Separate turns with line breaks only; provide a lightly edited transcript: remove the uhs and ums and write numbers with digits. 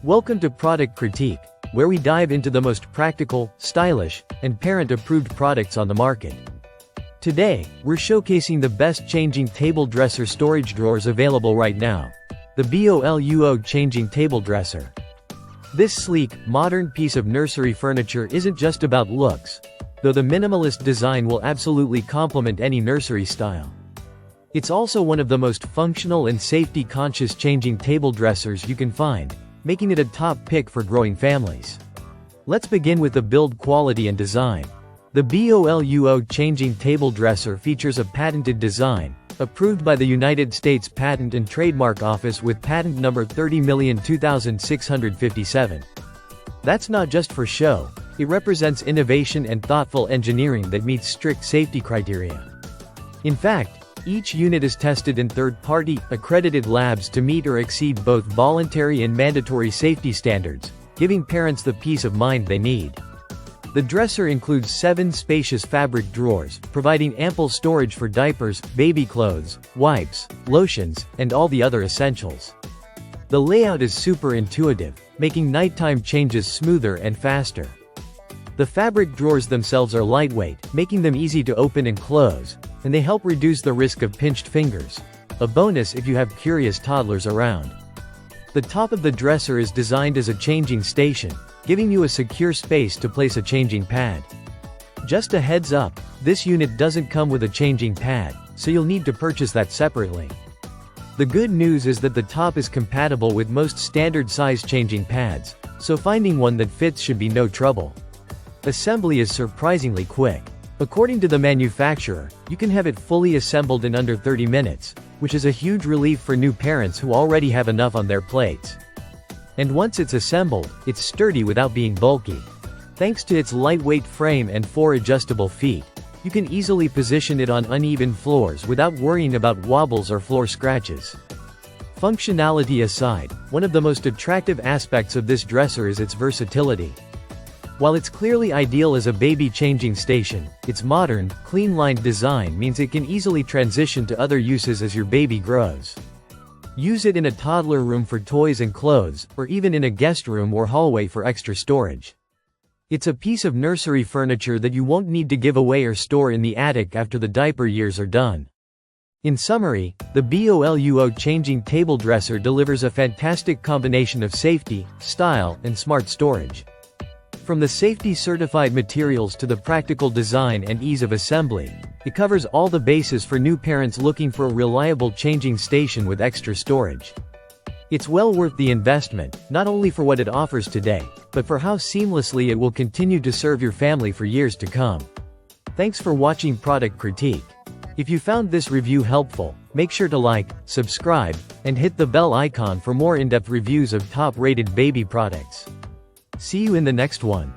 Welcome to Product Critique, where we dive into the most practical, stylish, and parent-approved products on the market. Today, we're showcasing the best changing table dresser storage drawers available right now. The BOLUO Changing Table Dresser. This sleek, modern piece of nursery furniture isn't just about looks, though the minimalist design will absolutely complement any nursery style. It's also one of the most functional and safety-conscious changing table dressers you can find, making it a top pick for growing families. Let's begin with the build quality and design. The BOLUO Changing Table Dresser features a patented design, approved by the United States Patent and Trademark Office with patent number 30,002,657. That's not just for show, it represents innovation and thoughtful engineering that meets strict safety criteria. In fact, each unit is tested in third-party, accredited labs to meet or exceed both voluntary and mandatory safety standards, giving parents the peace of mind they need. The dresser includes 7 spacious fabric drawers, providing ample storage for diapers, baby clothes, wipes, lotions, and all the other essentials. The layout is super intuitive, making nighttime changes smoother and faster. The fabric drawers themselves are lightweight, making them easy to open and close, and they help reduce the risk of pinched fingers, a bonus if you have curious toddlers around. The top of the dresser is designed as a changing station, giving you a secure space to place a changing pad. Just a heads up, this unit doesn't come with a changing pad, so you'll need to purchase that separately. The good news is that the top is compatible with most standard size changing pads, so finding one that fits should be no trouble. Assembly is surprisingly quick. According to the manufacturer, you can have it fully assembled in under 30 minutes, which is a huge relief for new parents who already have enough on their plates. And once it's assembled, it's sturdy without being bulky. Thanks to its lightweight frame and 4 adjustable feet, you can easily position it on uneven floors without worrying about wobbles or floor scratches. Functionality aside, one of the most attractive aspects of this dresser is its versatility. While it's clearly ideal as a baby changing station, its modern, clean-lined design means it can easily transition to other uses as your baby grows. Use it in a toddler room for toys and clothes, or even in a guest room or hallway for extra storage. It's a piece of nursery furniture that you won't need to give away or store in the attic after the diaper years are done. In summary, the BOLUO Changing Table Dresser delivers a fantastic combination of safety, style, and smart storage. From the safety-certified materials to the practical design and ease of assembly, it covers all the bases for new parents looking for a reliable changing station with extra storage. It's well worth the investment, not only for what it offers today, but for how seamlessly it will continue to serve your family for years to come. Thanks for watching Product Critique. If you found this review helpful, make sure to like, subscribe, and hit the bell icon for more in-depth reviews of top-rated baby products. See you in the next one.